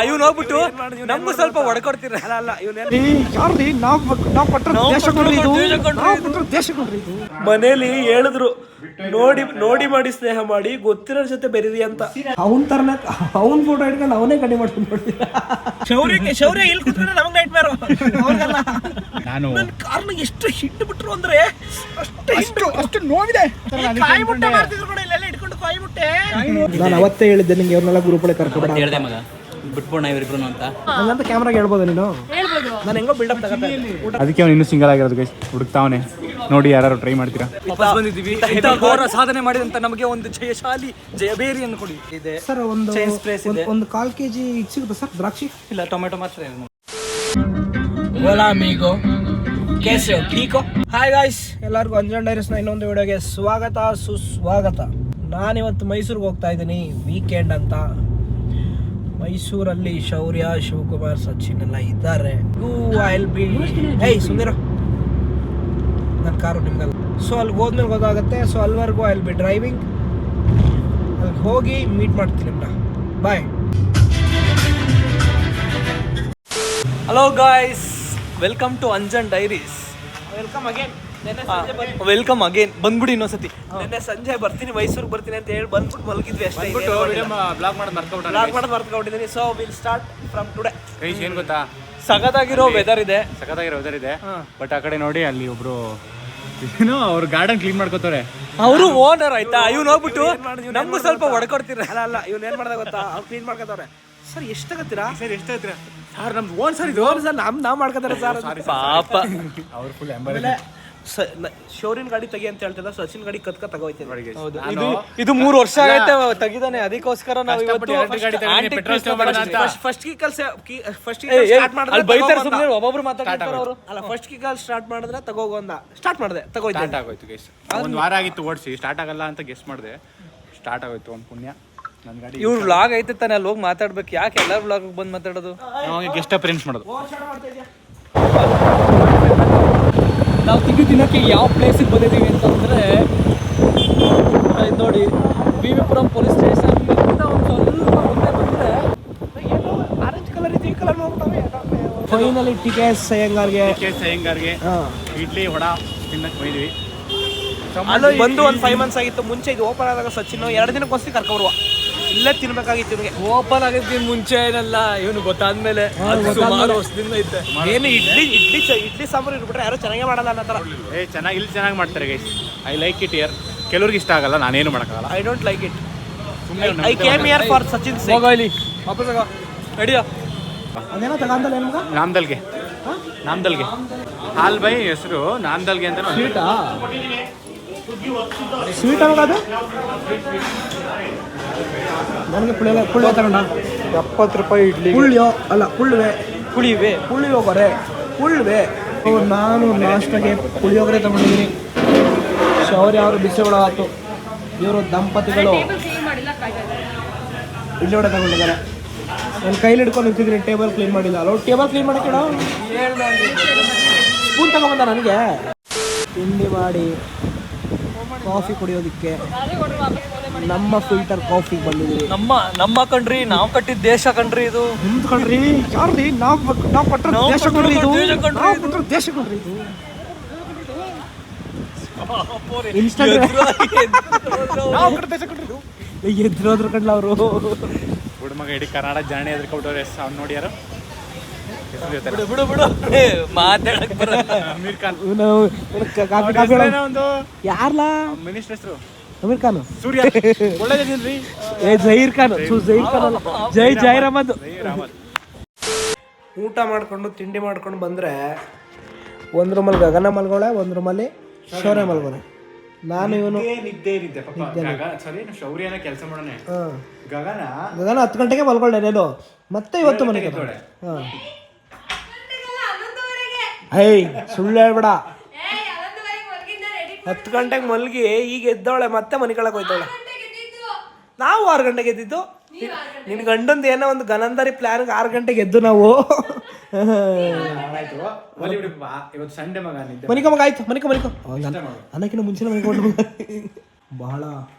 ಇವ್ನು ಹೋಗ್ಬಿಟ್ಟು ನಮ್ಗೂ ಸ್ವಲ್ಪ ಹೊಡ್ಕೊಡ್ತೀರ. ಮನೇಲಿ ಹೇಳಿದ್ರು ನೋಡಿ ಮಾಡಿ ಸ್ನೇಹ ಮಾಡಿ ಗೊತ್ತಿರೋ ಜೊತೆ ಬೆರೀರಿ ಅಂತ. ಅವನ್ ತರನ ಅವನ್ ಫೋಟೋ ಇಟ್ಕೊಂಡು ಅವನೇ ಕಡಿಮೆ ಮಾಡ್ಕೊಂಡು ಶೌರ್ಯ ಇಲ್ಲಿ ಕುತ್ಕೊಂಡು ನಮಗೆ ನೈಟ್ ಮೇರು. ನಾನು ಕಾರ್ನ ಎಷ್ಟು ಹಿಟ್ಟು ಬಿಟ್ರು ಅಂದ್ರೆ ಅಷ್ಟು ನೋವಿದೆ. ಕಾಯಿ ಮುಟ್ಟೆ ಮಾಡ್ತಿದ್ರು ಕೂಡ ಇಲ್ಲೆಲ್ಲ ಇಟ್ಕೊಂಡು ಕಾಯಿ ಮುಟ್ಟೆ. ನಾನು ಅವತ್ತೇ ಹೇಳಿದ್ದೆ ನಿಂಗೆ ಇವ್ರನ್ನೆಲ್ಲ ಗ್ರೂಪಲ್ಲಿ ಕರ್ಕೊಂಡು ಹೇಳ್ದೆ ಮಗ ಬಿಟ್ಬೋಣ ಇವರಿಬ್ರು ಅಂತ. ಹಂಗಂತ ಕ್ಯಾಮ್ರಾಗೆ ಹೇಳ್ಬೋದು ನೀನು. ನಾನು ಹೆಂಗೋ ಬಿಲ್ಡಪ್ ತಗೋತಾ ಅದಕ್ಕೆ ಅವ್ನು ಇನ್ನೂ ಸಿಂಗಲ್ ಆಗಿರೋದು ಗೈಸ್. ಹುಡುಕ್ತಾವನೆ ನೋಡಿ ಯಾರು ಟ್ರೈ ಮಾಡ್ತೀರಾ. ವಾಪಸ್ ಬಂದಿದ್ದೀವಿ. ಘೋರ ಸಾಧನೆ ಮಾಡಿದಂತ ನಮಗೆ ಒಂದು ಜಯಶಾಲಿ ಜಯಬೇರಿಯನ್ನು ಕೊಡಿ. ಇದೆ ಸರ್. ಒಂದು ಚೈನ್ ಸ್ಪ್ರೇಸ್ ಇದೆ. ಒಂದು 1/4 kg ಸಿಗುತ್ತೆ ಸರ್ ದ್ರಾಕ್ಷಿ. ಇಲ್ಲ ಟೊಮೆಟೊ ಮಾತ್ರ ಇದೆ. ಹೋಲಾ ಅಮಿಗೋ कैसे हो ठीक हो. ಹಾಯ್ ಗಾಯ್ಸ್, ಎಲ್ಲರಿಗೂ ಅಂಜನ್ ಡೈರೀಸ್ನ ಇನ್ನೊಂದು ವಿಡಿಯೋಗೆ ಸ್ವಾಗತ ಸುಸ್ವಾಗತ. ನಾನಿವತ್ತು ಮೈಸೂರಿಗೆ ಹೋಗ್ತಾ ಇದ್ದೀನಿ ವೀಕೆಂಡ್ ಅಂತ. ಮೈಸೂರಲ್ಲಿ ಶೌರ್ಯ, ಶಿವಕುಮಾರ್, ಸಚಿನ್ ಎಲ್ಲ ಇದ್ದಾರೆ. ಸುಂದರ ನನ್ನ ಕಾರು ನಿಮ್ಗಲ್ಲ. ಸೊ ಅಲ್ಲಿಗೆ ಹೋದ್ಮೇಲೆ ಗೊತ್ತಾಗುತ್ತೆ. ಸೊ ಅಲ್ಲಿವರೆಗೂ ಐ ವಿಲ್ ಬಿ ಡ್ರೈವಿಂಗ್. ಅಲ್ಲಿಗೆ ಹೋಗಿ ಮೀಟ್ ಮಾಡ್ತೀನಿ ನಿಮ್ಮನ್ನ. Bye. Hello guys, welcome to Anjan diaries. Welcome again. ಬಂದ್ಬಿಡಿ ಇನ್ನೊಂದ್ಸತಿ. ನೆನ್ನೆ ಸಂಜೆ ಬರ್ತೀನಿ, ಮೈಸೂರಿಗೆ ಬರ್ತೀನಿ ಅಂತ ಹೇಳಿ ಬಂದ್ಬಿಟ್ಟು ಮಲಗಿದ್ವಿ ಅಷ್ಟೇ. ಬ್ಲಾಗ್ ಮಾಡೋದು ಮರ್ತ್ಕೊಂಡಿದ್ದೀನಿ. So will start from today. Guys ಏನ್ ಗೊತ್ತಾ, ಸಗದಾಗಿರೋ ವೆದರ್ ಇದೆ. ಬಟ್ ಆ ಕಡೆ ನೋಡಿ ಅಲ್ಲಿ ಒಬ್ರು ಏನೋ ಅವ್ರು ಗಾರ್ಡನ್ ಕ್ಲೀನ್ ಮಾಡ್ಕೋತಾರೆ. ಅವರು ಓನರ್ ಆಯ್ತಾ. ಇವ್ನು ಹೋಗ್ಬಿಟ್ಟು ನಮ್ಗೂ ಸ್ವಲ್ಪ ಹೊಡ್ಕೊಡ್ತೀರ. ಅಲ್ಲ ಇವ್ನು ಏನ್ ಮಾಡ್ದ ಗೊತ್ತಾ, ಅವ್ರು ಕ್ಲೀನ್ ಮಾಡ್ಕೋತವ್ರೆ. ಸರ್ ಎಷ್ಟಾಗತ್ತೀರಾ ಸರ್ ಎಷ್ಟಾಯ್ತೀರಾ ಸರ್? ನಮ್ದು ಓನ್ ಸರ್ ಇದು. ಸರ್ ನಾವ್ ಮಾಡ್ಕೋತಾರೆ ಸರ್. ಪಾಪ ಅವ್ರು ಫುಲ್ ಶೌರ್ಯನ್ ಗಾಡಿ ತೆಗಿ ಅಂತ ಹೇಳ್ತಿದ್ದ, ಸಚಿನ್ ಗಾಡಿ ಕತ್ಕ ತಗೋಯ್ತೀನಿ. ಇದು 3 ವರ್ಷ ಆಗೈತೆ ತೆಗಿದಾನೆ. ಅದಕ್ಕೋಸ್ಕರ ನಾವು ಫಸ್ಟ್ ಕಿಕ್ಕಲ್ ಬೈತಾರೆ ಸುಮ್ಮನೆ. ಒಬ್ಬೊಬ್ರು ಮಾತಾಡ್ತಾರೆ ಅವರು. ಅಲ್ಲ, ಫಸ್ಟ್ ಕಿಕ್ಕಲ್ ಸ್ಟಾರ್ಟ್ ಮಾಡಿದ್ರೆ ತಗೋಗು ಅಂದ. ಸ್ಟಾರ್ಟ್ ಮಾಡಿದೆ, ತಗೋಯ್ತು. ಆಗೋಯ್ತು ಗೈಸ್. ಒಂದು ವಾರ ಆಗಿತ್ತು ಓಡಿಸಿ, ಸ್ಟಾರ್ಟ್ ಆಗಲ್ಲ ಅಂತ ಗೆಸ್ ಮಾಡಿದೆ. ಸ್ಟಾರ್ಟ್ ಆಗೋಯ್ತು. ಒಂದು ಪುಣ್ಯ ನನ್ನ ಗಾಡಿ. ಇವ್ರು ವ್ಲಾಗ್ ಐತೆ ತಾನೆ, ಅಲ್ಲಿ ಹೋಗಿ ಮಾತಾಡ್ಬೇಕು. ಯಾಕೆ ಎಲ್ಲರೂ ವ್ಲಾಗ್ ಬಂದು ಮಾತಾಡೋದು? ಗೆಸ್ಟ್ ಅಪಿಯರೆನ್ಸ್ ಮಾಡೋದು. ನಾವು ತಿನ್ನಕ್ಕೆ ಯಾವ ಪ್ಲೇಸಿಗೆ ಬಂದಿದ್ದೀವಿ ಅಂತಂದರೆ, ನೋಡಿ ವಿವಿಪುರಂ ಪೊಲೀಸ್ ಸ್ಟೇಷನ್ ಒಂದು ಸ್ವಲ್ಪ ಮುಂದೆ ಬಂದರೆ ಆರೆಂಜ್ ಕಲರ್ ಇದೆ. ಈ ಕಲರ್ ಫೈನಲಿ ಟಿಕೆಸ್ ಅಯ್ಯಂಗಾರ್ಗೆ ಇಡ್ಲಿ ವಡ ತಿನ್ನಕ್ಕೆ ಹೋಗಿದ್ವಿ. ಬಂದು ಒಂದು 5 months ಆಗಿತ್ತು. ಮುಂಚೆ ಇದು ಓಪನ್ ಆದಾಗ ಸಚಿನ್ 2 ದಿನಕ್ಕೊಂದ್ಸತಿ ಕರ್ಕೊಬರುವ. ಇಲ್ಲೇ ತಿನ್ಬೇಕಾಗಿತ್ತು ಇವನಿಗೆ. ಓಪನ್ ಆಗಿದ್ದೀನಿ ಮುಂಚೆ ಏನಲ್ಲ, ಇವನು ಗೊತ್ತಾದ್ಮೇಲೆ ಸುಮಾರು ವರ್ಷದಿಂದ ಇದ್ದೆ. ಏನು ಇಡ್ಲಿ ಸಾಂಬಾರು ಇರ್ಬಿಟ್ರೆ ಯಾರು ಚೆನ್ನಾಗೇ ಮಾಡಲ್ಲ ಅನ್ನೋ ಥರ. ಇಲ್ಲಿ ಚೆನ್ನಾಗಿ ಮಾಡ್ತಾರೆ guys. I like it here. ಕೆಲವ್ರಿಗೆ ಇಷ್ಟ ಆಗಲ್ಲ, ನಾನೇನು ಮಾಡೋಕ್ಕಾಗಲ್ಲ. I don't like it. I came here for Sachin sake. ಹೋಗೋ ಇಲ್ಲಿ ವಾಪಸ್ ಹೋಗೋ. ರೆಡಿಯಾ? ಅದೇನೋ ತಗೊಂಡಲ್ಲ ಏನು ಮಗ? ನಾಮದಲ್ಗೆ ಹಾಲ್ ಬೈ ಹೆಸರು ನಾಮದಲ್ಗೆ ಅಂತ. ಸ್ವೀಟ್ ಅವಾಗ ಅದು ನನಗೆ ಪುಳಿಯ ತಗೊಂಡ 70 ರೂಪಾಯಿ ಇಡ್ಲಿ. ಪುಳ್ಯೋ ಅಲ್ಲ ಪುಳಿಯೋಗರೆ. ನಾನು ನಾಷ್ಟಾಗೆ ಪುಳಿಯೋಗರೆ ತಗೊಂಡಿದ್ದೀನಿ. ಶೌರ್ಯ ಅವರು ಬಿಸಿಗಳು ಆಯ್ತು. ಇವರು ದಂಪತಿಗಳು ಇಡ್ಲಿ ವಡೆ ತಗೊಂಡಿದ್ದಾರೆ. ನನ್ನ ಕೈಲಿ ಹಿಡ್ಕೊಂಡು ನಿಂತಿದ್ದೀನಿ. ಟೇಬಲ್ ಕ್ಲೀನ್ ಮಾಡಿಲ್ಲ. ಅಲ್ಲ ಟೇಬಲ್ ಕ್ಲೀನ್ ಮಾಡೋಕೆ ಸ್ಪೂನ್ ತಗೊಂಬಂದ ನನಗೆ. ತಿಂಡಿ ಮಾಡಿ ಕಾಫಿ ಕುಡಿಯೋದಕ್ಕೆ ನಮ್ಮ ಫಿಲ್ಟರ್ ಕಾಫಿಗೆ ಬಂದಿದ್ದೀವಿ. ನಮ್ಮ ಕಂಡ್ರಿ, ನಾವು ಕಟ್ಟಿದ ದೇಶ ಕಂಡ್ರಿ ಇದು. ನಿಮ್ದು ಕಂಡ್ರಿ ಯಾರ್ರಿ? ನಾವು ಕೊಟ್ಟರೆ ದೇಶ ಕಂಡ್ರಿ ಇದು. ನಾವು ಕೊಟ್ಟರೆ ದೇಶ ಕಂಡ್ರಿ ಇದು. ಎದ್ರೋದ್ರ ಕಂಡ್ಲ ಅವರು. ಹುಡುಗ ಇಡೀ ಕರ್ನಾಟಕ ಜಾಣಿ ಎದ್ರ ಕೊಟ್ಟವ್ರೆ. ಅವ್ನು ನೋಡಿ ಯಾರು ಬಿಡು ಮಾತಾಡಕ್ ಬರಲ್ಲ. ಅಮೀರ್ ಖಾನ್. ಯಾರ್ಲಾ ಮಿನಿಸ್ಟರ್ ಹೆಸರು? ಅಮೀರ್ ಖಾನ್. ಸೂರ್ಯ ಒಳ್ಳೆದಿದ್ರಿ. ಜಹೀರ್ ಖಾನ್ ಅಲ್ಲ, ಜೈರ್ ಅಹಮದ್. ಊಟ ಮಾಡ್ಕೊಂಡು ತಿಂಡಿ ಮಾಡ್ಕೊಂಡು ಬಂದ್ರೆ ಒಂದ್ ರೂಮಲ್ಲಿ ಗಗನ ಮಲ್ಗೋಳೆ, ಒಂದ್ ರೂಮಲ್ಲಿ ಶೌರ್ಯ ಮಲ್ಗೋಳೆ. ನಾನು ಇವನು ಶೌರ್ಯನ ಕೆಲಸ ಮಾಡೋಣ. ಗಗನ 10 ಗಂಟೆಗೆ ಮಲ್ಕೊಳ್ಳೇನೇನು. ಮತ್ತೆ ಇವತ್ತು ಮನೆಗೆ ಸುಳ್ಳು ಹೇಳ್ಬೇಡ. 10 ಗಂಟೆಗೆ ಮಲ್ಗಿ ಈಗ ಎದ್ದವಳೆ, ಮತ್ತೆ ಮನೆ ಕೆಳಗೆ ಹೋಯ್ತವಳೆ. ನಾವು 6 ಗಂಟೆಗೆ ಎದ್ದಿದ್ದು. ನಿನ್ ಗಂಡಂದು ಏನೋ ಒಂದು ಗನಂದರಿ ಪ್ಲಾನ್ಗೆ 6 ಗಂಟೆಗೆ ಎದ್ದು ನಾವು. ಮನಿಕ ಆಯ್ತು. ಅನ್ನಕ್ಕಿಂತ ಮುಂಚೆನೇ ಮನಿಕೊಂಡು ಬಹಳ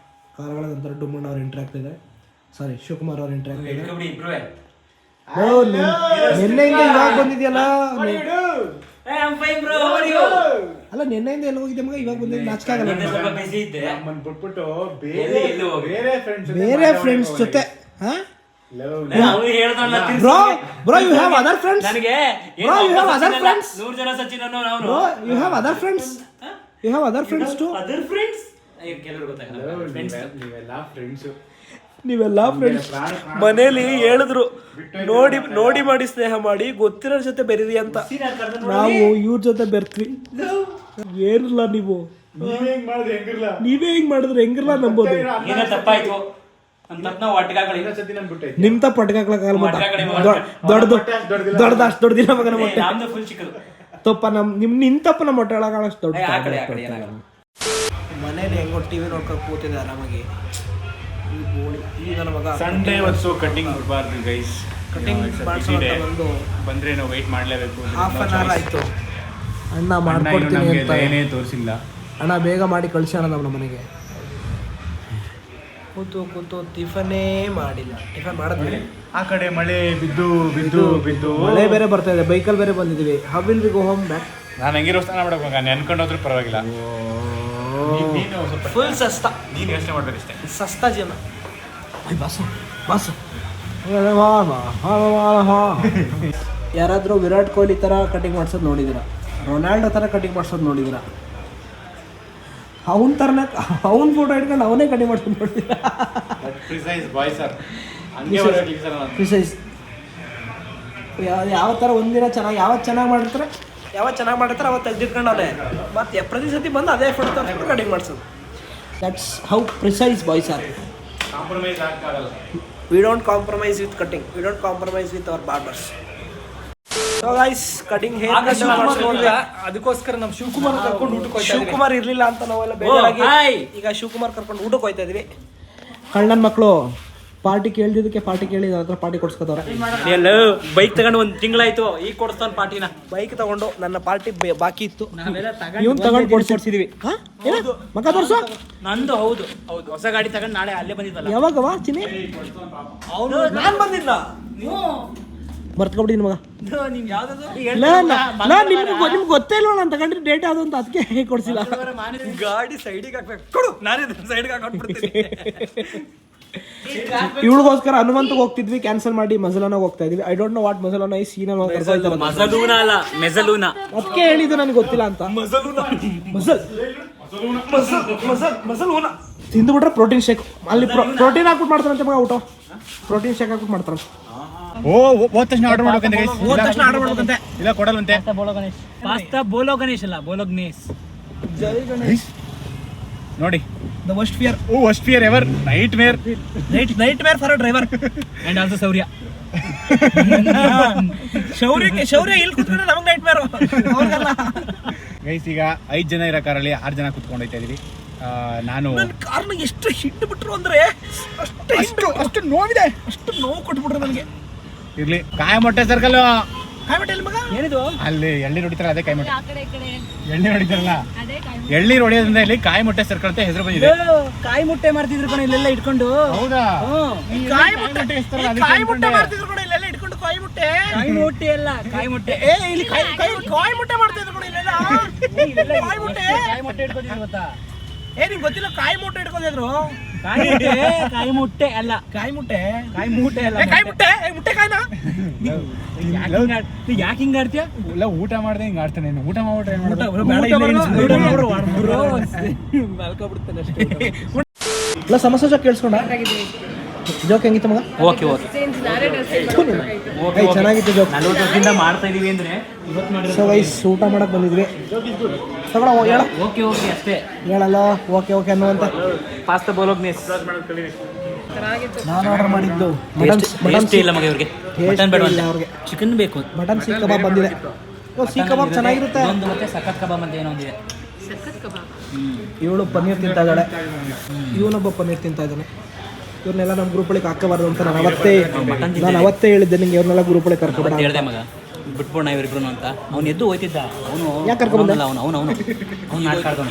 ಕಾಲಗಳ ನಂತರ ಡುಮ್ಮಣ್ಣ ಅವ್ರು ಎಂಟ್ರಿ ಆಗ್ತಿದೆ. ಸಾರಿ, ಶಿವಕುಮಾರ್ ಅವ್ರು ಎಂಟ್ರಿ ಆಗ್ತಿದೆ. ನಿನ್ನೆಯಿಂದ ಇವಾಗ ಬಂದಿದ್ಯಲ್ಲ ಅಲ್ಲ ನಿನ್ನೆಯಿಂದ ಎಲ್ಲ ಹೋಗಿದ್ದೆ ಮಗ ಇವಾಗ ಬಂದಿದ್ದು ನಾಚಿಕೆ ಆಗಲ್ಲ ಬಿಟ್ಬಿಟ್ಟು ಬೇರೆ ಫ್ರೆಂಡ್ಸ್ ಜೊತೆ bro you have other friends bro you have other friends bro you have other friends you have other friends too ನೀವೆಲ್ಲ ಫ್ರೆಂಡ್ಸ್ ಮನೇಲಿ ಹೇಳಿದ್ರು ನೋಡಿ ಮಾಡಿ ಸ್ನೇಹ ಮಾಡಿ ಗೊತ್ತಿರೋ ಜೊತೆ ಬೆರೀರಿ ಅಂತ. ನಾವು ಇವ್ರ ಜೊತೆ ಬೆರ್ತ್ವಿ. ಏನಿಲ್ಲ ನೀವು ನೀವೇ ಹಿಂಗ್ ಮಾಡಿದ್ರೆ ಹೆಂಗಿಲ್ಲ ನಂಬೋದು. ನಿಮ್ ತಪ್ಪ ಪಟ್ಕಾಕ್ಲಕ್ಕಾಗಲ್ಲ ದೊಡ್ಡದ ಅಷ್ಟು ದೊಡ್ಡದಿಲ್ಲ ಮಗನ ಮೊಟ್ಟೆ ತಪ್ಪ ನಿನ್ ತಪ್ಪ ನಮ್ಮ ಮೊಟ್ಟೆ ಒಳಗಾಳಷ್ಟು ದೊಡ್ಡ. ಮನೇಲಿ ಹೆಂಗೋ ಟಿವಿ ನೋಡ್ಕೊಂಡು ಕೂತಿದೆ ಆರಾಮಾಗಿ. ಸಂಡೇ ಒಂದು ಕಟಿಂಗ್ ಬರಬಾರ್ದು ಗೈಸ್. ಕಟಿಂಗ್ ಬಂದು ಬಂದ್ರೆ ನಾವು ವೆಯ್ಟ್ ಮಾಡಲೇಬೇಕು. ಹಾಫ್ ಅನ್ ಅವರ್ ಆಯ್ತು. ಅಣ್ಣ ಮಾಡ್ಕೊಡ್ತೀನಿ ಅಂತ ಏನೇ ತೋರಿಸಿಲ್ಲ. ಅಣ್ಣ ಬೇಗ ಮಾಡಿ ಕಳ್ಸೋಣ ನಮ್ಮ ಮನೆಗೆ. ಕೂತು ಟಿಫನೇ ಮಾಡಿಲ್ಲ. ಟಿಫನ್ ಮಾಡಿದ್ವಿ. ಆ ಕಡೆ ಮಳೆ ಬಿದ್ದು ಮಳೆ ಬೇರೆ ಬರ್ತಾ ಇದೆ. ಬೈಕಲ್ಲಿ ಬೇರೆ ಬಂದಿದ್ದೀವಿ. How will we go home back? ನಾನು ಹೆಂಗಿರೋ ಸ್ನಾನ ಮಾಡಬೇಕು ನೆನ್ಕೊಂಡು ಹೋದ್ರೂ ಪರವಾಗಿಲ್ಲ. ಫುಲ್ ಸಸ್ತಾ. ನೀನು ಯೋಚನೆ ಮಾಡ್ಬೇಕಷ್ಟೇ. ಸಸ್ತಾ ಜೀವನ. ಬಾಸು ಯಾರಾದರೂ ವಿರಾಟ್ ಕೊಹ್ಲಿ ಥರ ಕಟಿಂಗ್ ಮಾಡ್ಸೋದು ನೋಡಿದ್ದೀರಾ? ರೊನಾಲ್ಡೋ ಥರ ಕಟಿಂಗ್ ಮಾಡ್ಸೋದು ನೋಡಿದ್ದೀರಾ? ಅವನ ಥರನೇ ಅವನ ಫೋಟೋ ಇಟ್ಕೊಂಡು ಅವನೇ ಕಟಿಂಗ್ ಮಾಡ್ಸೋದು ನೋಡಿದ್ದೀರಾ? ಪ್ರಿಸೈಸ್ ಯಾವ ಥರ ಒಂದಿನ ಯಾವತ್ತು ಚೆನ್ನಾಗಿ ಮಾಡಿರ್ತಾರೆ ಅವತ್ತು ತೆಗೆದಿಟ್ಕೊಂಡು ಅವನೇ ಮತ್ತೆ ಪ್ರತಿ ಸತಿ ಬಂದು ಅದೇ ಫೋಟೋ ತಗೊಂಡು ಕಟಿಂಗ್ ಮಾಡಿಸೋದು. That's how precise boys are. Compromise ಆಗಲ್ಲ. We don't compromise with cutting. We don't compromise with our barbers. So guys, cutting hair ಅದಕ್ಕೋಸ್ಕರ ನಾವು ಶಿವಕುಮಾರ್ ಕರ್ಕೊಂಡು ಊಟಕ್ಕೆ ಹೋಗ್ತಾ ಇದ್ವಿ. ಶಿವಕುಮಾರ್ ಇರ್ಲಿಲ್ಲ ಅಂತ ನಾವೆಲ್ಲ ಬೇಜಾರಾಗಿ ಈಗ ಶಿವಕುಮಾರ್ ಕರ್ಕೊಂಡು ಊಟಕ್ಕೆ ಹೋಗ್ತಾ ಇದೀವಿ. ಕಳ್ಳನ ಮಕ್ಕಳು ಪಾರ್ಟಿ ಕೇಳಿದಕ್ಕೆ ಪಾರ್ಟಿ ಕೇಳಿದ ಹತ್ರ ಪಾರ್ಟಿ ಕೊಡ್ಸ್ಕೊತವ್ರೆ. ಎಲ್ಲ ಬೈಕ್ ತಗೊಂಡು ಒಂದು ತಿಂಗಳಾಯ್ತು. ಈಗ ಕೊಡಿಸ್ತಾನೆ ಪಾರ್ಟಿನ. ಬೈಕ್ ತಗೊಂಡು ನನ್ನ ಪಾರ್ಟಿ ಬಾಕಿ ಇತ್ತು. ಇವ್ನು ತಗೊಂಡು ಕೊಡ್ಸಿದ್ವಿ. ಮಗ ತೋರ್ಸು. ನಂದು ಹೌದು ಹೊಸ ಗಾಡಿ ತಗೊಂಡು ನಾಳೆ ಅಲ್ಲೇ ಬಂದಿದ್ದಲ್ಲ. ಯಾವಾಗವ ಚಿನ್ನಿ? ಅವನು ನಾನು ಬಂದಿಲ್ಲ. ಮರ್ತ್ಕೊಬಿಟ್ಟಿನಿ ಮಗ. ನೀನ್ ಯಾವ್ದಾದ್ರು ನಿಮ್ಗೆ ಗೊತ್ತೇ ಇಲ್ಲ ನಾನು ತಗೊಂಡ್ರೆ ಡೇಟ್ ಯಾವ್ದು ಅಂತ ಅದಕ್ಕೆ ಕೊಡ್ಸಿಲ್ಲ. ಗಾಡಿ ಸೈಡಿಗೆ ಹಾಕ್ಬೇಕು ಕೊಡು. ನಾನೇ ಸೈಡ್ಗೆ ಹಾಕೊಂಡ್ಬಿಡ್ತೀನಿ. ಇವಳಿಗೋಸ್ಕರ ಹನುಮಂತಗೆ ಹೋಗ್ತಿದ್ವಿ, ಕ್ಯಾನ್ಸಲ್ ಮಾಡಿ ಮಜಲಾನಾಗ ಹೋಗ್ತಾ ಇದೀವಿ. ಐ ಡೋಂಟ್ ನೋ ವಾಟ್ ಮಜಲಾನ ಈ ಸೀನ ಮಜಲೂನಾ ಅಲ್ಲ ಮೆಜಲೂನಾ. ಅದಕ್ಕೆ ಹೇಳಿದ್ದು ನನಗೆ ಗೊತ್ತಿಲ್ಲ ಅಂತ. ಮಜಲೂನಾ ತಿಂದುಬಿಟ್ರೆ ಪ್ರೋಟೀನ್ ಶೇಕ್. ಅಲ್ಲಿ ಪ್ರೋಟೀನ್ ಹಾಕ್ಬಿಟ್ಟು ಮಾಡ್ತಾರಂತೆ ಮಗ ಊಟ. ಪ್ರೋಟೀನ್ ಶೇಕ್ ಹಾಕ್ಬಿಟ್ಟು ಮಾಡ್ತಾರಂತೆ. ಹೋದ ತಕ್ಷಣ ಆರ್ಡರ್ ಮಾಡ್ಬೇಕಂತೆ. ಇಲ್ಲ ಕೊಡಲ್ವಂತೆ. ಪಾಸ್ತಾ ಬೋಲೋ ಗಣೇಶ್ ಅಲ್ಲ ಬೋಲೋ ಗಣೇಶ್. ಜೈ ಗಣೇಶ್. ನೋಡಿ the worst fear. worst fear ever. nightmare for a driver and also ಶೌರ್ಯ ಇಲ್ಲಿ ಕೂತ್ಕೊಂಡ್ರೆ ನಮಗೆ ನೈಟ್ ಮೇರ್. ಗೈಸ್ ಈಗ 5 ಜನ ಇರೋ ಕಾರಲ್ಲಿ 6 ಜನ ಕುತ್ಕೊಂಡು ಹೋಗ್ತಾ ಇದೀವಿ. ನಾನು ಕಾರ್ನ ಎಷ್ಟು ಹಿಟ್ಟು ಬಿಟ್ರು ಅಂದ್ರೆ ಅಷ್ಟು ನೋವಿದೆ. ಅಷ್ಟು ನೋವು ಕೊಟ್ಬಿಟ್ರು ನನಗೆ. ಇರ್ಲಿ ಕಾಯಮೊಟ್ಟೆ ಸರ್ಕಲ್ ಏನಿದು ಅಲ್ಲಿ ಎಳ್ನೀರು ಹೊಡಿತಾರ ಅದೇ ಕಾಯಿಮೊಟ್ಟೆ. ಎಳ್ನೀರು ಹೊಡಿತಾರಲ್ಲ ಎಳ್ನೀರು ಹೊಡೆಯೋದ್ರಿಂದ ಇಲ್ಲಿ ಕಾಯಿಮೊಟ್ಟೆ ಸರ್ಕಲ್ ಅಂತ ಹೆಸರು ಬಂದಿದೆ. ಕಾಯಿ ಮುಟ್ಟೆ ಮಾಡ್ತಿದ್ರು ಕಣ ಇಲ್ಲೆಲ್ಲ ಇಟ್ಕೊಂಡು. ಹೌದಾ? ಕಾಯಿ ಮುಟ್ಟೆ ಮಾಡ್ತಿದ್ರು ಕೂಡ ಇಲ್ಲೆಲ್ಲ ಇಟ್ಕೊಂಡು. ಕಾಯಿ ಮುಟ್ಟೆ ಅಲ್ಲ ಕಾಯಿ ಮುಟ್ಟೆ. ಇಲ್ಲಿ ಕಾಯಿ ಮುಟ್ಟೆ ಮಾಡ್ತಿದ್ರು ಕೂಡ ಇಲ್ಲೆಲ್ಲ. ಕಾಯಿ ಮುಟ್ಟೆ ಇಟ್ಕೊಂಡಿದ್ರು ಗೊತ್ತಾ? ನಿಂಗೆ ಗೊತ್ತಿಲ್ಲ? ಕಾಯಿ ಮುಟ್ಟೆ ಇಟ್ಕೊಂಡಿದ್ರು. ಕಾಯಿ ಮುಟ್ಟೆ ಅಲ್ಲ ಕಾಯಿ ಮುಟ್ಟೆ ಅಲ್ಲ. ಕಾಯಿ ಮುಟ್ಟೆ ಮುಟ್ಟೆ ಕಾಯಿನ ಯಾಕೆ ಹಿಂಗ ಆಡ್ತೀಯ? ಇಲ್ಲ ಊಟ ಮಾಡ್ದೆ ಹಿಂಗ ಆಡ್ತಾನೆ. ಊಟ ಮಾಡ್ಬಿಟ್ರೆ ಇಲ್ಲ ಸಮಸ್ಯೆ ಜೋಕ್ ಕೇಳಿಸ್ಕೊಂಡ? ಜೋಕ್ ಹೆಂಗಿತ್ತು ಮಗ? ಓಕೆ ಚೆನ್ನಾಗಿತ್ತು ಜೋಕ್. 40 ವರ್ಷದಿಂದ ಮಾಡ್ತಾ ಇದೀವಿ ಅಂದ್ರೆ ಸೊ ಗೈಸ್ ಊಟ ಮಾಡಕ್ ಬಂದಿದ್ವಿ. ತಗೊಳ ಹೇಳ. ಓಕೆ ಅಷ್ಟೇ ಹೇಳಲ್ಲ. ಓಕೆ ಅನ್ನುವಂತ. ಪಾಸ್ತಾ ಬೋಲೋಗ್ನೇಸ್ ನಾನು ಆರ್ಡರ್ ಮಾಡಿದ್ದು ಮಟನ್ ಇಲ್ಲ ಮಗ. ಇವ್ರಿಗೆ ಮಟನ್ ಬೇಡ ಅವ್ರಿಗೆ ಚಿಕನ್ ಬೇಕು. ಮಟನ್ ಸೀಖ್ ಕಬಾಬ್ ಬಂದಿದೆ. ಸೀಖ್ ಕಬಾಬ್ ಚೆನ್ನಾಗಿರುತ್ತೆ. ಒಂದು ಮತ್ತೆ ಸಖತ್ ಕಬಾಬ್ ಅಂತ ಏನೋ ಒಂದಿದೆ. ಇವಳು ಪನ್ನೀರ್ ತಿಂತಾ ಇದ್ದಾಳೆ, ಇವನೊಬ್ಬ ಪನ್ನೀರ್ ತಿಂತಾ ಇದ್ದಾನೆ. ಇವ್ರನ್ನೆಲ್ಲ ನಮ್ಮ ಗ್ರೂಪ್ ಒಳಗೆ ಹಾಕಬಾರ್ದು ಅಂತ ನಾನು ಅವತ್ತೇ ಹೇಳಿದ್ದೆ ನಿಂಗೆ. ಇವ್ರನ್ನೆಲ್ಲ ಗ್ರೂಪ್ ಒಳಗೆ ಕರ್ಕೊಬೇಡ ಹೇಳಿದೆ ಮಗ. ಬಿಟ್ಬೋಣ ಇವರಿಬ್ರು ಅಂತ. ಅವ್ನು ಎದ್ದು ಹೋಯ್ತಿದ್ದ. ಅವನು ಯಾಕೆ ಕರ್ಕೊಂಡ್ಬಂದ? ಅವನು ನಾಟಕ ಆಡ್ತಾನೆ.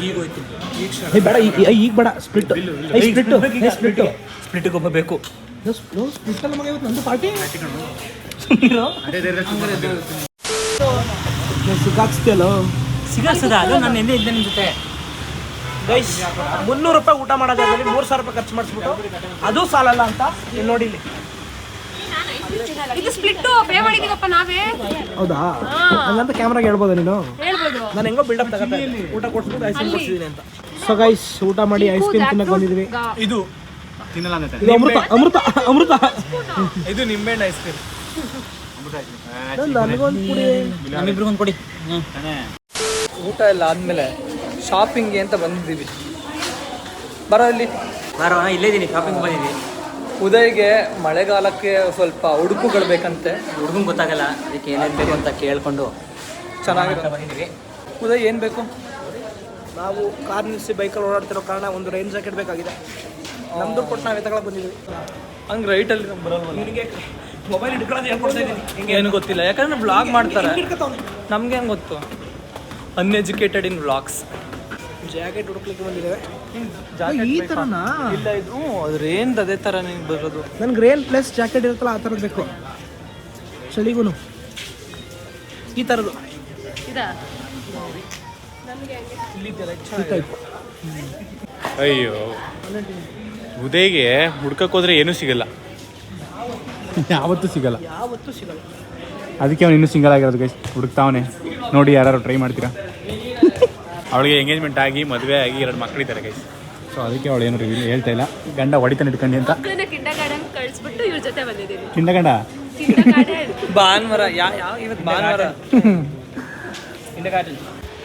ಬೇಡ ಈಗ ಬೇಡ. ಸ್ಪ್ಲಿಟ್ ಒಬ್ಬ ಬೇಕು. ಸ್ಪ್ಲಿಟ್ ಅಲ್ಲ ಮಗ ಇವತ್ತು ನಂದು ಪಾರ್ಟಿ. ಸಿಕ್ಕಾಕ್ಸ್ತಿಯಲ್ಲೋ ಸಿಗಸ್ತದ ಅದು ನನ್ನ ಹಿಂದೆ ಇದ್ದೆ ನಿಮ್ಮ ಜೊತೆ ಗೈಸ್ 300 ರೂಪಾಯಿ ಊಟ ಮಾಡೋದಾದ್ಮೇಲೆ 3000 ರೂಪಾಯಿ ಖರ್ಚು ಮಾಡಿಸ್ಬಿಟ್ಟು ಅದು ಸಾಲಲ್ಲ ಅಂತ ಇಲ್ಲಿ ನೋಡಿ ಇಲ್ಲಿ. ಇದು ಸ್ಪ್ಲಿಟ್ ಪೇ ಮಾಡಿದೀವಪ್ಪ ನಾವೇ. ಹೌದಾ ಹಂಗಂತ ಕ್ಯಾಮ್ರಾಗೆ ಹೇಳ್ಬೋದಾ ನೀನು? ಹೇಳ್ಬೋದು. ನಾನು ಹೆಂಗೋ ಬಿಲ್ಡಪ್ ತಗೋತಾ ಇದ್ದೆ ಊಟ ಕೊಡ್ಸ್ಬಿಟ್ಟು ಐಸ್ ಕ್ರೀಮ್ ಕೊಡ್ಸಿದ್ದೀನಿ ಅಂತ. ಸೊ ಗೈಸ್ ಊಟ ಮಾಡಿ ಐಸ್ ಕ್ರೀಮ್ ತಿನ್ನಕ್ಕೆ ಬಂದಿದ್ವಿ. ಇದು ತಿನ್ನಲ್ಲ ಅಂತ ಇದು ಅಮೃತ ಅಮೃತ ಅಮೃತ. ಇದು ನಿಂಬೆಹಣ್ಣು ಐಸ್ ಕ್ರೀಮ್ ನನಗೊಂದು ಕುಡಿ. ನಮ್ಮಿಬ್ರಿಗೊಂದು ಕೊಡಿ. ಊಟ ಎಲ್ಲ ಆದಮೇಲೆ ಶಾಪಿಂಗ್ಗೆ ಅಂತ ಬಂದಿದ್ದೀವಿ. ಬರೋ ಇಲ್ಲಿ ಬಾರೋ ಇಲ್ಲೇ ಇದ್ದೀನಿ, ಶಾಪಿಂಗ್ ಬಂದಿದ್ದೀನಿ. ಉದಯ್ಗೆ ಮಳೆಗಾಲಕ್ಕೆ ಸ್ವಲ್ಪ ಉಡುಪುಗಳು ಬೇಕಂತೆ. ಹುಡುಗಂಗೆ ಗೊತ್ತಾಗಲ್ಲ, ಅದಕ್ಕೆ ಏನೇನು ಬೇಕು ಅಂತ ಕೇಳ್ಕೊಂಡು ಚೆನ್ನಾಗಿರೋ ಬಂದಿದ್ದೀವಿ. ಉದಯ್ ಏನು ಬೇಕು? ನಾವು ಕಾರ್ ನಿಲ್ಲಿಸಿ ಬೈಕಲ್ಲಿ ಓಡಾಡ್ತಿರೋ ಕಾರಣ ಒಂದು ರೈನ್ ಜಾಕೆಟ್ ಬೇಕಾಗಿದೆ. ನಮ್ದು ಕೊಟ್ಟು ನಾವೇ ತಗೊಳಕ್ ಬಂದಿದ್ವಿ. ಹಂಗೆ ರೈಟಲ್ಲಿ ಬರೋಲ್ವಲ್ಲ. ನಿನಗೆ ಮೊಬೈಲ್ ಹಿಡ್ಕೊಳ್ಳೋದು ಹೇಳ್ಕೊಡ್ತಾ ಇದ್ದೀನಿ. ಹಿಂಗೆ ಏನು ಗೊತ್ತಿಲ್ಲ, ಯಾಕಂದ್ರೆ ವ್ಲಾಗ್ ಮಾಡ್ತಾರೆ. ಹಿಡ್ಕೊತಾವ್ನೆ. ನಮ್ಗೆ ಹೆಂಗೆ ಗೊತ್ತು? ಅನ್ಎಜುಕೇಟೆಡ್ ಇನ್ ವ್ಲಾಗ್ಸ್. ಜಾಕೆಟ್ ಹುಡುಕ್ಲಿಕ್ಕೆ ಬಂದಿದ್ದೇವೆ. ಈ ಜಾಕೆಟ್ ಥರನಾ? ಇಲ್ಲ, ಇದು ಅದ್ರೇನು ಅದೇ ಥರ ನಿಂಗೆ ಬರೋದು. ನನ್ಗೆ ರೇನ್ ಪ್ಲಸ್ ಜಾಕೆಟ್ ಇರುತ್ತಲ್ಲ ಆ ಥರದ್ದು ಬೇಕು ಚಳಿಗೂ. ಈ ಥರದ್ದು ಇದಾ? ಈ ಟೈಪ್. ಅಯ್ಯೋ ಉದಯ್ಗೆ ಹುಡ್ಕಕ್ಕೆ ಹೋದ್ರೆ ಏನೂ ಸಿಗಲ್ಲ, ಯಾವತ್ತೂ ಸಿಗಲ್ಲ. ಯಾವತ್ತೂ ಸಿಗಲ್ಲ. ಅದಕ್ಕೆ ಅವ್ನು ಇನ್ನೂ ಸಿಂಗಲ್ ಆಗಿರೋದು ಗೈಸ್. ಹುಡುಕ್ತಾವನೆ ನೋಡಿ, ಯಾರು ಟ್ರೈ ಮಾಡ್ತೀರಾ? ಅವಳಿಗೆ ಎಂಗೇಜ್ಮೆಂಟ್ ಆಗಿ ಮದುವೆ ಆಗಿ 2 ಮಕ್ಕಳಿದ್ದಾರೆ ಗೈಸ್. ಸೊ ಅದಕ್ಕೆ ಅವಳು ಏನು ರಿವ್ಯೂ ಹೇಳ್ತಾ ಇಲ್ಲ. ಗಂಡ ಹೊಡಿತಾನೆ ಇಟ್ಕೊಂಡು ಅಂತ ಮಕ್ಕಳನ್ನ ಕಿಂಡರ್ ಗಾರ್ಡನ್ ಕಳಿಸ್ಬಿಟ್ಟು ಇವ್ರ ಜೊತೆ ಬಂದಿದ್ದೀವಿ. ಗಂಡ ಕಿಂಡರ್ ಗಾರ್ಡನ್ ಭಾನುವಾರ ಯಾವ ಇವತ್ತು ಭಾನುವಾರ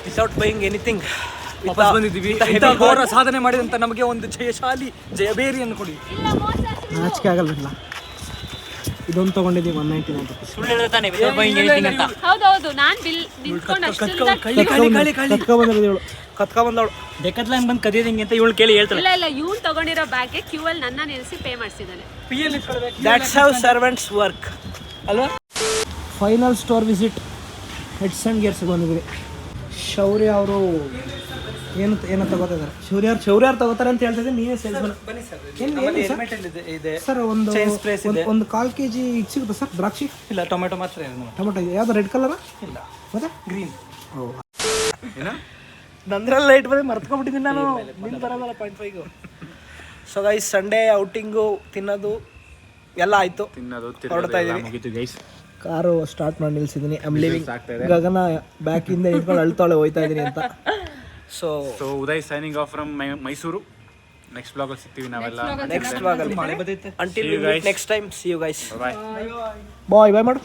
ವಿತೌಟ್ ಬೈಯಿಂಗ್ ಎನಿಥಿಂಗ್ ವಾಪಸ್ ಬಂದಿದ್ದೀವಿ. ಇಂಥ ಘೋರ ಸಾಧನೆ ಮಾಡಿದಂಥ ನಮಗೆ ಒಂದು ಜಯಶಾಲಿ ಜಯಬೇರಿಯನ್ನು ಕೊಡಿ. ನಾಚಿಕೆ ಆಗಲ್ಲ. ಇದೊಂದು ತೊಗೊಂಡಿದ್ದೀವಿ 199 ರುಪೀಸ್. ಸುಳ್ಳು ಹೇಳಿದ್ರೆ ತಾನೇ ವಿತೌಟ್ ಬೈಯಿಂಗ್ ಎನಿಥಿಂಗ್ ಅಂತ. ಹೌದೌದು, ನಾನ್ ಬಿಲ್ ನಿಂತ್ಕೊಂಡು ಅಷ್ಟೊಂದು ಕತ್ಕೊಂಡ್ಬಂದವಳು ಕತ್ಕೊಂಡ್ಬಂದವಳು ಡೆಕತ್ಲಾನ್ ಬಂದು ಕದಿಯೋದಿಂಗೆ ಅಂತ ಇವಳು ಕೇಳಿ ಹೇಳ್ತಾಳೆ. ಇಲ್ಲ ಇವ್ನು ತಗೊಂಡಿರೋ ಬ್ಯಾಗ್ಗೆ ಕ್ಯೂ ಅಲ್ಲಿ ನನ್ನ ನಿಲ್ಲಿಸಿ ಪೇ ಮಾಡಿಸಿದ್ದಾನೆ. ದಟ್ಸ್ ಹೌ ಸರ್ವೆಂಟ್ಸ್ ವರ್ಕ್ ಅಲ್ವಾ. Final store visit heads and ಗೇರ್ಸ್ಗೆ ಬಂದಿದ್ವಿ. ಶೌರ್ಯ ಅವರು ಏನು ತಗೋತಿದ್ದಾರೆ? ಶೌರ್ಯ ತಗೋತಾರೆ ಅಂತ ಹೇಳ್ತಿದ್ದೆ, ನೀವೇ ಸೇಲ್ಸ್ ಇದೆ ಸರ್. ಒಂದು Chain sprays ಇದೆ. ಒಂದು 1/4 kg ಇದು ಸಿಗುತ್ತಾ ಸರ್? ದ್ರಾಕ್ಷಿ ಇಲ್ಲ, ಟೊಮೆಟೊ ಮಾತ್ರ ಇದೆ. ಟೊಮೆಟೊ ಇದೆ. ಯಾವ್ದು ರೆಡ್ ಕಲರ್? ಇಲ್ಲ, ಮತ್ತೆ ಗ್ರೀನ್. ನಂದ್ರಲ್ಲಿ ಲೈಟ್ ಬಂದು ಮರ್ತ್ಕೊಂಡ್ಬಿಟ್ಟಿದ್ದೀನಿ ನಾನು. ನಿಂದು ಬರೋದಲ್ಲ 0.5. ಸೊ ಗೈಸ್ ಸಂಡೇ ಔಟಿಂಗು ತಿನ್ನೋದು ಎಲ್ಲ ಆಯಿತು. ಹೊರಡ್ತಾ ಇದ್ದೀವಿ. ಗೈಸ್ ಕಾರು ಸ್ಟಾರ್ಟ್ ಮಾಡಿ ನಿಲ್ಸಿದ್ದೀನಿ. I am leaving. ಗಗನ ಬ್ಯಾಕಿಂದ ಇಟ್ಕೊಂಡು ಅಳ್ತಾಳೆ ಹೋಯ್ತಾ ಇದ್ದೀನಿ ಅಂತ. So Uday signing off from Mysuru. Next ಬ್ಲಾಗಲ್ಲಿ ಸಿಗ್ತೀವಿ ನಾವೆಲ್ಲ. ನೆಕ್ಸ್ಟ್ ಬ್ಲಾಗಲ್ಲಿ. ಮಳೆ ಬದೈತೆ. Until next time see you guys. Bye. Bye bye ಮಾಡು.